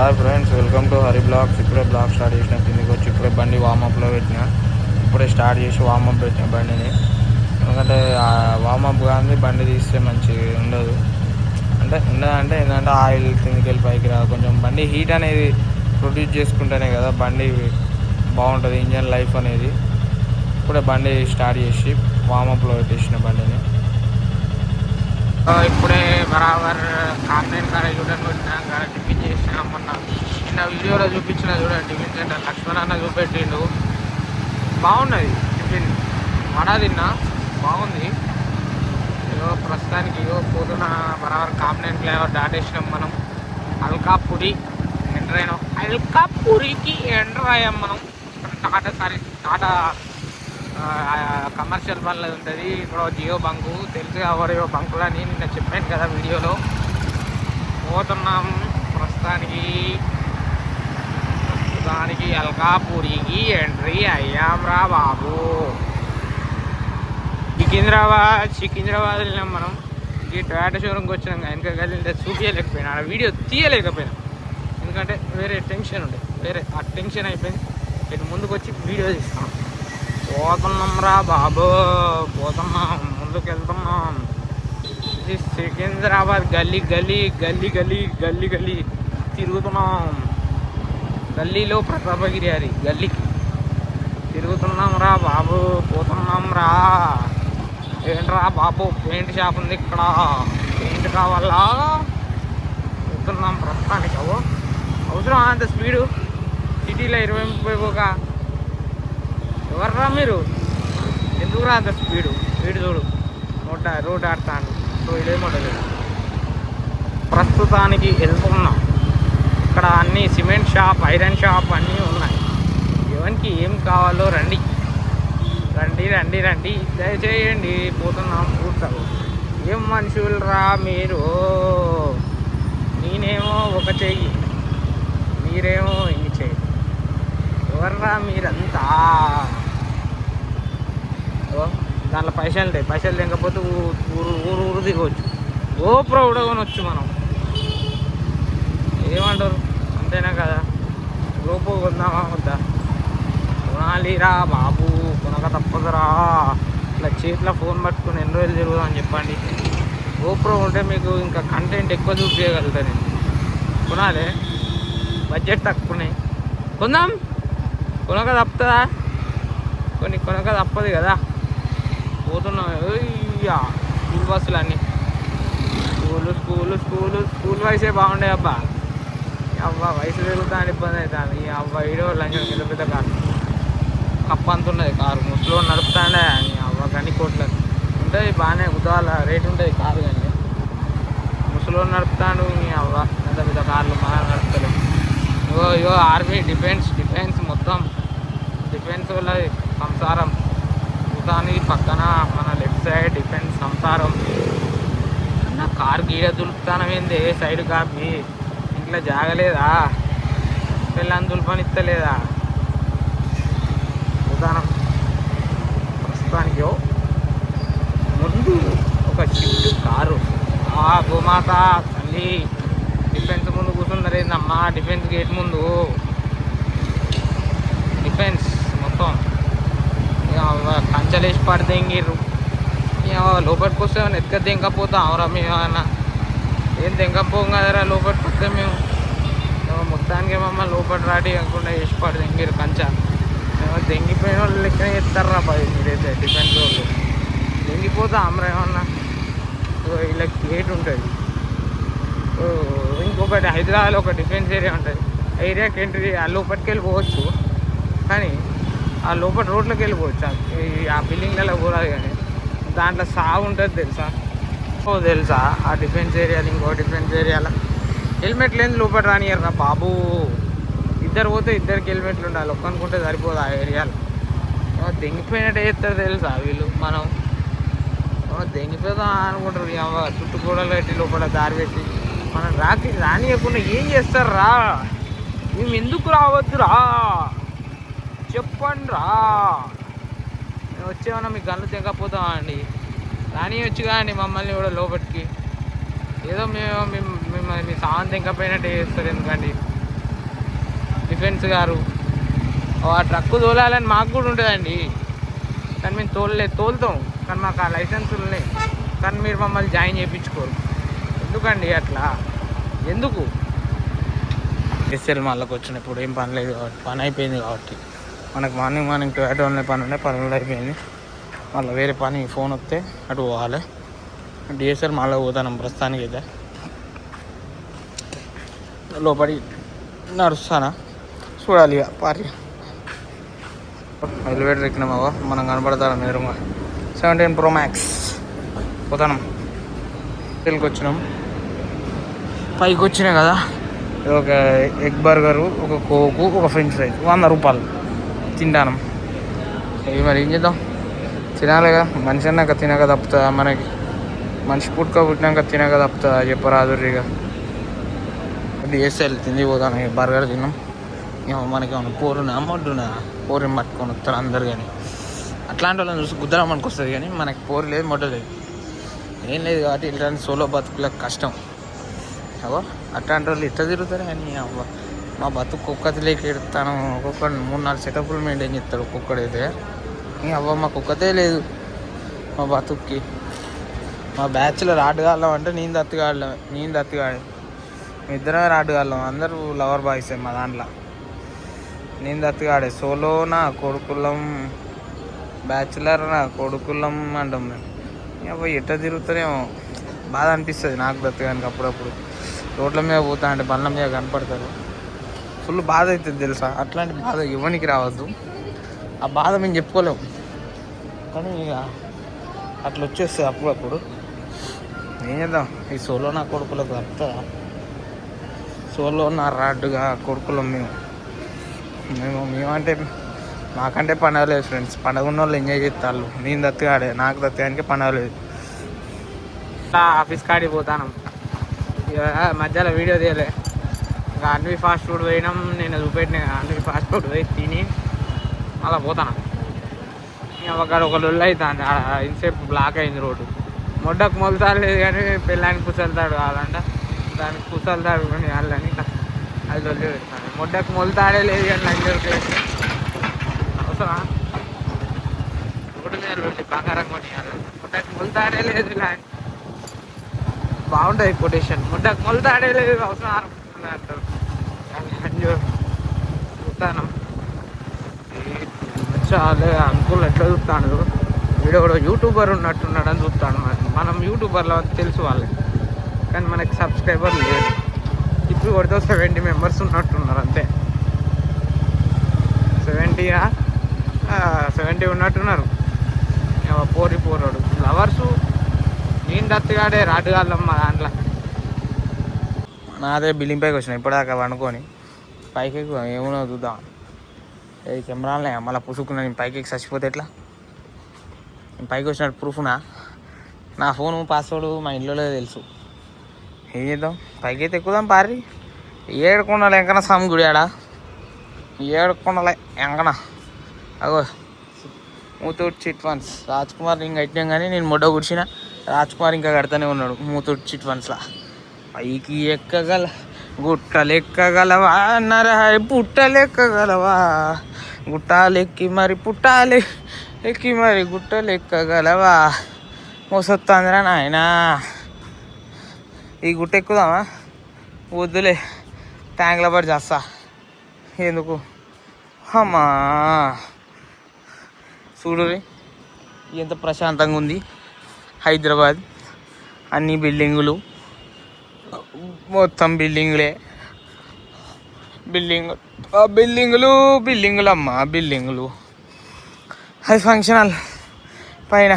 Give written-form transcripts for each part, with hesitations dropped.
Hi friends, welcome to Hari blogs. ఇప్పుడే blog start చేసిన, కిందకి వచ్చి ఇప్పుడే బండి వామప్లో పెట్టిన. ఇప్పుడే స్టార్ట్ చేసి వామప్ పెట్టిన బండిని. ఎందుకంటే వామప్ కానీ బండి తీస్తే మంచి ఉండదు. ఉండదంటే ఏంటంటే ఆయిల్ కిందకి వెళ్ళి పైకి రా, కొంచెం బండి హీట్ అనేది ప్రొడ్యూస్ చేసుకుంటేనే కదా బండి బాగుంటుంది, ఇంజన్ లైఫ్ అనేది. ఇప్పుడే బండి స్టార్ట్ చేసి వామప్లో పెట్టేసిన బండిని. ఇప్పుడే బరాబర్ కాంప్లైంట్ కాలేజ్ చూడండి వచ్చినా టిఫిన్ చేసిన. మొన్న చిన్న వీడియోలో చూపించిన చూడండి, టిఫిన్ సెంటర్ లక్ష్మణ్ అన్న చూపెట్టిండు. బాగున్నది టిఫిన్, వడ తిన్నా, బాగుంది. ప్రస్తుతానికి పోతున్న బరాబర్ కాంప్లైంట్ ఫ్లేవర్ దాటేసినాం మనం. అల్కాపూరి ఎంటర్ అయినాం. అల్కాపూరికి ఎంటర్ అయ్యాం మనం. టాటా కమర్షియల్ బండ్లు ఉంటుంది. ఇక్కడ జియో బంకు తెలుసు ఎవరియో బంకులు అని నిన్న చెప్పాను కదా వీడియోలో. పోతున్నాం ప్రస్తుతానికి అల్కాపూరికి ఎంట్రీ అయ్యాం రా బాబు. సికింద్రాబాద్ వెళ్ళినాం మనం. ఈ టొయాటో షోరూమ్కి వచ్చినాం. వెనక కలిసి చూపించలేకపోయినా, ఆ వీడియో తీయలేకపోయినా, ఎందుకంటే వేరే టెన్షన్ ఉండే. ఆ టెన్షన్ అయిపోయింది. ఇటు ముందుకు వచ్చి వీడియో తీస్తాం. పోతున్నాం రా బాబు, పోతున్నాం, ముందుకు వెళ్తున్నాం. ఇది సికింద్రాబాద్ గల్లీ తిరుగుతున్నాం. గల్లీలో ప్రతాపగిరి అది గల్లీకి తిరుగుతున్నాం రా బాబు. పోతున్నాం రా. ఏంట్రా బాబు, పెయింట్ షాప్ ఉంది ఇక్కడ, పెయింట్ కావాలా? పోతున్నాం ప్రస్తుతానికి. అవసరం అంత స్పీడు సిటీలో 20-30 పోక. ఎవర్రా మీరు, ఎందుకు రా అంత స్పీడు చూడు, రోడ్ ఆడతాను. సో ఇదేమోడలేదు. ప్రస్తుతానికి వెళ్తున్నాం. ఇక్కడ అన్నీ సిమెంట్ షాప్, ఐరన్ షాప్ అన్నీ ఉన్నాయి. ఎవరికి ఏం కావాలో రండి దయచేయండి. పోతున్నాం. కూర్చోవు, ఏం మనుషులు రా మీరు. నేనేమో ఒక చెయ్యి, మీరేమో ఇన్ని చెయ్యి. ఎవర్రా మీరంతా? దాంట్లో పైసలు లేకపోతే ఊరు దిగవచ్చు. గోప్రో కూడా కొనవచ్చు మనం. ఏమంటారు? అంతేనా కదా? గోప్రో కొందామా వద్దా? కొనాలిరా బాబు, కొనక తప్పదురా. ఇట్లా చేతిలో ఫోన్ పట్టుకుని ఎన్ని రోజులు తిరుగుదామని చెప్పండి. గోప్రో ఉంటే మీకు ఇంకా కంటెంట్ ఎక్కువ చూపించగలుగుతా నేను. కొనాలి, బడ్జెట్ తక్కువనే కొందాం. కొనక తప్పుతుందా? కొనక తప్పదు కదా. పోతున్నాం. స్కూల్ బస్సులు అన్నీ స్కూల్ వయసే బాగుండే అబ్బా. వయసు పెరుగుతాను ఇబ్బంది అవుతుంది. ఇడో లంచం పెద్ద కారు, కప్ప అంత ఉన్నది కారు. ముసలో నడుపుతానే కానీ కోట్ల ఉంటుంది. బాగానే ఉదాల రేటు ఉంటుంది కారు, కానీ ముసలో నడుపుతాడు. పెద్ద కార్లు బాగా నడుపుతలేదు. ఆర్మీ డిఫెన్స్ మొత్తం డిఫెన్స్ వల్ల సంసారం. భూతానికి పక్కన మన లెఫ్ట్ సైడ్ డిఫెన్స్ సంసారం. నా కారు గీడ దులుపుతానమేంది సైడ్ కాపి. ఇంట్లో జాగలేదా? పిల్లని దులుపనిస్తలేదా? భూతానం. ప్రస్తుతానికి ముందు ఒక షిఫ్ట్ కారు. భూమాత తల్లి డిఫెన్స్ ముందు కూర్చున్నారేందమ్మా? డిఫెన్స్ గేట్ ముందు డిఫెన్స్ మొత్తం కంచెలేసి పడితే ఇంగిర్రు. లోపలికి వస్తే ఏమైనా ఎత్తుక దెంకపోతాం అవరా మేము? ఏమన్నా ఏం దెంకపోం కదరా లోపలికి వస్తే మేము. మొత్తానికి మమ్మల్ని లోపలి రాడి కాకుండా వేసి పడితే ఇంగిరు కంచె. దెంగిపోయిన వాళ్ళు లెక్కనే ఎత్తారా పది మీరైతే. డిఫెన్స్ వాళ్ళు దెంగిపోతాం అమ్మరా ఏమన్నా? ఇలా గేట్ ఉంటుంది. ఇంకొకటి హైదరాబాద్లో ఒక డిఫెన్స్ ఏరియా ఉంటుంది. ఆ ఏరియాకి ఎంట్రీ ఆ లోపలికి వెళ్ళిపోవచ్చు, కానీ ఆ లోపల రోడ్లోకి వెళ్ళిపోవచ్చు. ఆ బిల్డింగ్లలో పోరాదు, కానీ దాంట్లో సాగు ఉంటుంది తెలుసా? ఆ డిఫెన్స్ ఏరియాలో ఇంకో డిఫెన్స్ ఏరియాలో హెల్మెట్ లేని లోపల రానియర్రా బాబు. ఇద్దరు పోతే ఇద్దరికి హెల్మెట్లు ఉండాలి. ఒక్కనుకుంటే సరిపోదు ఆ ఏరియాలో. దెంగిపోయినట్టు చేస్తారు తెలుసా వీళ్ళు. మనం దెంగిపోదాం అనుకుంటారు. చుట్టుగూడలు పెట్టి లోపల దారి పెట్టి మనం రానియకుండా ఏం చేస్తారా? మేము ఎందుకు రావద్దురా చెప్పండి రా. మేము వచ్చేమన్నా మీకు గన్ను తెగపోతామా అండి? రానియొచ్చు కానీ మమ్మల్ని కూడా లోపలికి. ఏదో మేము మిమ్మల్ని మీ సామాన్ తెంకపోయినట్టు చేస్తారు. ఎందుకండి లైసెన్స్ గారు ఆ ట్రక్కు తోలాలని మాకు కూడా ఉంటుందండి, కానీ మేము తోలుతాం, కానీ మాకు ఆ లైసెన్సులు ఉన్నాయి, కానీ మీరు మమ్మల్ని జాయిన్ చేయించుకోరు. ఎందుకండి అట్లా? ఎందుకు? ఎస్ఎల్ మళ్ళీకి వచ్చినప్పుడు ఏం పని లేదు కాబట్టి, పని అయిపోయింది కాబట్టి మనకు మార్నింగ్ అటు పని ఉండే పనులు అయిపోయింది. మళ్ళీ వేరే పని ఫోన్ వస్తే అటు పోవాలి. డిఎస్ఎల్ మళ్ళీ పోతాను ప్రస్తుతానికి అయితే. లోపడి నడుస్తానా చూడాలి ఇక పార్టీ. ఎలివేటర్ ఎక్కినామా మనం కనపడతాం ఎదురుగా 17 Pro Max పోతాం. హోటల్కి వచ్చినాం, పైకి వచ్చినాయి కదా, ఒక ఎగ్ బర్గరు, ఒక కోకు, ఒక ఫ్రెంచ్ ఫ్రైస్ 100 రూపాయలు తింటాను. ఇవి మరి ఏం చేద్దాం, తినాలిగా. మనిషి అన్నాక తినక తప్పుతుందా మనకి? మనిషి పుట్టినాక తినక తప్పుతుందా చెప్పరాదురిగా. డిఎస్ఎల్ తిండి పోతాను, బర్గర్ తిన్నాం. మనకి ఏమన్నా పోరునా మొడ్డునా? పోరుని పట్టుకొని వస్తారు అందరు, కానీ అట్లాంటి వాళ్ళని చూసి గుద్దరం మనకు వస్తుంది, కానీ మనకి పోరు లేదు, మొడ్డ లేదు, ఏం లేదు. కాబట్టి ఇలాంటి సోలో బతుకులకు కష్టం. అవో అట్లాంటి వాళ్ళు ఇట్లా తిరుగుతారు. కానీ అవ్వ మా బతుకు కుక్కతిలేకి ఎడతాను. ఒక్కొక్కడు 3-4 సెటప్లు మెయింటైన్ చేస్తాడు ఒక్కొక్కడైతే. అవ్వ మాకు ఒక్కతే లేదు మా బతుక్కి. మా బ్యాచ్లో రాటుగాళ్ళం అంటే నేను దత్తుగాడు, ఇద్దరమే రాటుగాళ్ళం, అందరూ లవర్ బాయ్సే మా దాంట్లో. నేను దత్తుగాడే, సోలో నా కొడుకులం, బ్యాచులర్ నా కొడుకులం అంటాం మేము. అవ్వ ఎట్లా తిరుగుతారేమో, బాధ అనిపిస్తుంది నాకు దత్తుగానికి. అప్పుడప్పుడు రోడ్ల మీద పోతా అంటే బండ్ల మీద కనపడతారు, ఫుల్ బాధ అవుతుంది తెలుసా. అట్లాంటి బాధ ఇవ్వనికి రావద్దు, ఆ బాధ మేము చెప్పుకోలేము, కానీ ఇక అట్లా వచ్చేస్తుంది అప్పుడప్పుడు. ఏం చేద్దాం, ఈ సోలో నా కొడుకులకు అర్థం, సోలో నా రాడ్డుగా కొడుకులం మేమంటే మాకంటే పండగ లేదు ఫ్రెండ్స్. పండగ ఉన్న వాళ్ళు ఎంజాయ్ చేస్తారు. నేను దత్తుగాడే, నాకు దత్తుగానికి పండగ లేదు. ఆఫీస్ కాడికి పోతాను, ఇక మధ్యలో వీడియో తీయలే. ఇంకా అన్వి ఫాస్ట్ ఫుడ్ పోయినాం, నేను చూపెట్టిన అన్వి ఫాస్ట్ ఫుడ్ పోయి తిని అలా పోతాను. అక్కడ ఒక లొల్లు అవుతుంది, ఇంతసేపు బ్లాక్ అయింది రోడ్డు. మొడ్డకు మొలతాడు లేదు, కానీ పెళ్ళానికి కుసలుతాడు కావాలంట, దానికి కుసలుతాడు కానీ వాళ్ళని అది లొల్లి పెడతాను. మొడ్డకు మొలతాడే లేదు కానీ లంజర్ అవసరమా? రోడ్డు మీద లొల్లి బంగారం కొని మొడ్డకు మొలతాడే లేదు ఇలా బాగుంటుంది కొటేషన్. మొడ్డకు మొలతాడే లేదు అవసరం అంటారు. చూస్తాను చాలా అంకుల్ ఎట్లా చూస్తాడు, వీడియో కూడా యూట్యూబర్ ఉన్నట్టున్నాడు అని చూస్తాడు. మనం యూట్యూబర్లో తెలుసు వాళ్ళకి, కానీ మనకి సబ్స్క్రైబర్ లేదు. ఇప్పుడు కొడితే 70 మెంబర్స్ ఉన్నట్టున్నారు అంతే. 70 ఉన్నట్టున్నారు. పోరాడు లవర్సు. నేను దత్తుగాడే రాటుగాళ్ళం మా దాంట్లో. నాదే బిల్డింగ్ పైకి వచ్చిన ఇప్పటిదాకా వండుకొని, పైకి ఏమో చూద్దాం. ఏ కెమెరాలే మళ్ళీ పుసుకున్నా, నేను పైకి చచ్చిపోతే ఎట్లా? నేను పైకి వచ్చినట్టు ప్రూఫ్నా? నా ఫోను పాస్వర్డ్ మా ఇంట్లో తెలుసు. ఏం చేద్దాం, పైకి అయితే ఎక్కుదాం పారి. 7 కొండల ఎంకన స్వామి గుడి ఆడ, 7 కొండల ఎంకన. అగో మూతూట్ చిట్ ఫండ్స్. రాజ్ కుమార్ ఇంకా కట్టినాం, కానీ నేను మొడ్డ కూర్చిన, రాజ్ కుమార్ ఇంకా కడతానే ఉన్నాడు మూతూట్ చిట్ ఫండ్స్లా. పైకి ఎక్కగల గుట్టలెక్కగలవా అన్నారా, పుట్టలెక్కగలవా, గుట్టాలెక్కి మరి పుట్టాలి ఎక్కి మరి గుట్టలెక్కగలవా. మోసొత్తాందిరా నాయన. ఈ గుట్ట ఎక్కుదామా? వద్దులే, ట్యాంక్లో పడి చేస్తా ఎందుకు. అమ్మా చూడు ఎంత ప్రశాంతంగా ఉంది హైదరాబాద్. అన్ని బిల్డింగులు, మొత్తం బిల్డింగులే, బిల్డింగులు అమ్మా బిల్డింగులు. అది ఫంక్షన్ హాల్ పైన.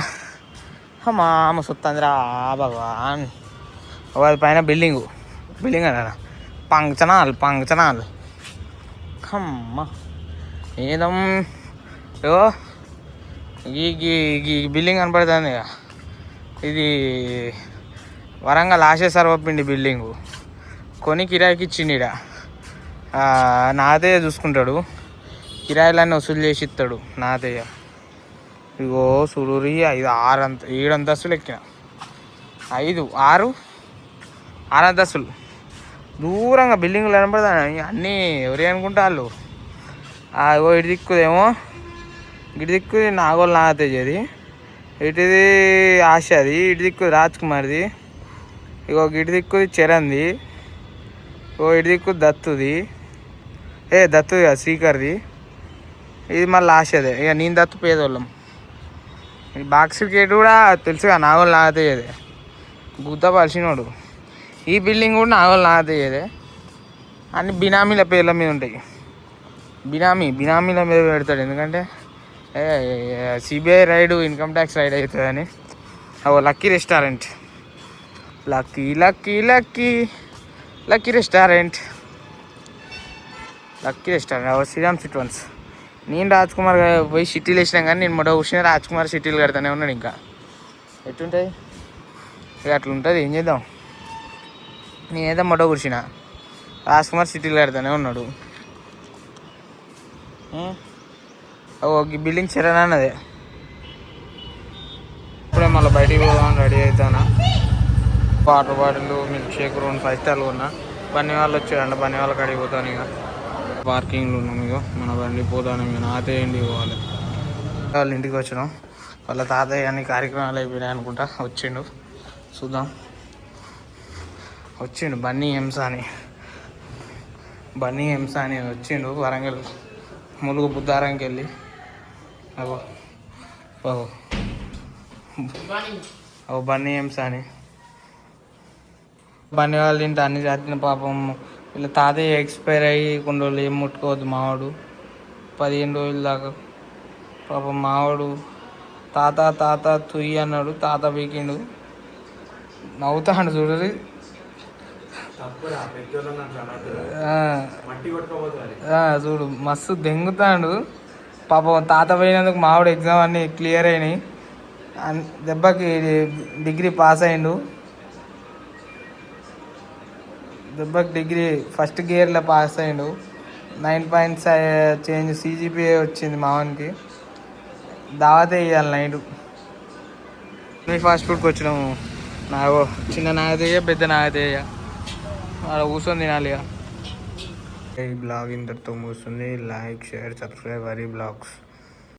అమ్మా మస్తుందిరా భగవాన్. అది పైన బిల్డింగ్ అన్న ఫంక్షన్ హాల్. అమ్మ ఏదో ఈ బిల్డింగ్ కనపడుతుంది. ఇది వరంగల్ ఆశే సర్వపిండి బిల్డింగు. కొని కిరాయికి ఇచ్చిండు. నాదే చూసుకుంటాడు, కిరాయిలన్నీ వసూలు చేసి ఇస్తాడు నాదే. ఇగో చూడూరి 7 అంతస్తులు ఎక్కిన, 6 అంతస్తులు. దూరంగా బిల్డింగ్లు కనపడతాయి అన్నీ. ఎవరి అనుకుంటా వాళ్ళు ఓ ఇటు దిక్కుదేమో ఇటు దిక్కు నాగోలు నాగతేజది, ఇటుది ఆశది, ఇటు దిక్కు రాజ్ కుమార్ది, ఇగో ఇటు దిక్కు చరణ్ది, ఓ ఇటు దిక్కు దత్తుది, దత్తుది కాదు శ్రీకర్ది, ఇది మళ్ళీ ఆశదే. ఇక నేను దత్తు పేదోళ్ళం. ఈ బాక్స్ క్రికెట్ కూడా తెలుసుగా నాగోలు నాగతేజదే, గుత్త పలిసినోడు. ఈ బిల్డింగ్ కూడా నాగోలు నాగతేజదే. అన్ని బినామీల పేర్ల మీద ఉంటాయి. బినామీల మీద పెడతాడు, ఎందుకంటే CBI raid income tax raid అవుతుందని. Lucky restaurant, lucky lucky lucky lucky restaurant, lucky restaurant Sriram సిట్వన్స్. నేను రాజ్ కుమార్ పోయి సిటీలు వేసినాం, కానీ నేను మొదట కూర్చుని రాజ్ కుమార్ సిటీలు కడతానే ఉన్నాడు. ఇంకా ఎట్లుంటుంది ఇక అట్లా ఉంటుంది, ఏం చేద్దాం. నేనైతే మొదట కూర్చున్నా, రాజ్ కుమార్ సిటీలు కడతానే ఉన్నాడు. బిల్డింగ్ చరణ్ అన్నదే. ఇప్పుడే మళ్ళీ బయటికి పోదామని రెడీ అవుతానా. వాటర్ బాటిల్, మిల్క్ షేక్, 2 5 స్టార్లు ఉన్నా. బన్నీ వాళ్ళు వచ్చారంట, బన్నీ వాళ్ళకి అడిగి పోతాను. ఇక పార్కింగ్లో ఉన్నాం. ఇక మన బండి పోతాను. ఇక నాతే ఇంటికి పోవాలి. వాళ్ళ ఇంటికి వచ్చినాం. వాళ్ళ తాతయ్య అన్ని కార్యక్రమాలు అయిపోయినాయి అనుకుంటా. వచ్చిండు, చూద్దాం. వచ్చిండు బన్నీ ఎంసా అని వచ్చిండు. వరంగల్ ములుగు బుద్ధారంకి వెళ్ళి బన్నీ ఎంసా అని. బన్నీ వాళ్ళు తింటే అన్ని చదివిన పాపం. వీళ్ళ తాతయ్య ఎక్స్పైర్ అయ్యి కొన్ని రోజులు ఏం ముట్టుకోవద్దు మావాడు, 15 రోజుల దాకా. పాపం మావాడు తాత తుయ్యి అన్నాడు, తాత పీకిండు. నవ్వుతాడు చూడరు. చూడు మస్తు దెంగుతాడు పాపం. తాత పోయినందుకు మావాడు ఎగ్జామ్ అన్నీ క్లియర్ అయినాయి. దెబ్బకి డిగ్రీ పాస్ అయిండు. దెబ్బకి డిగ్రీ ఫస్ట్ గేర్లో పాస్ అయిండు. 9 చేంజ్ CGPA వచ్చింది మావానికి. దావతే ఇవ్వాలి నైట్. ఫాస్ట్ ఫుడ్కి వచ్చినాము. చిన్న నాగతేయ, పెద్ద నాగతేయ. అక్కడ కూర్చొని తినాలి. ఇక ఈ బ్లాగ్ ఇంతటితో మూస్తుంది. Like, share, subscribe Hari blogs.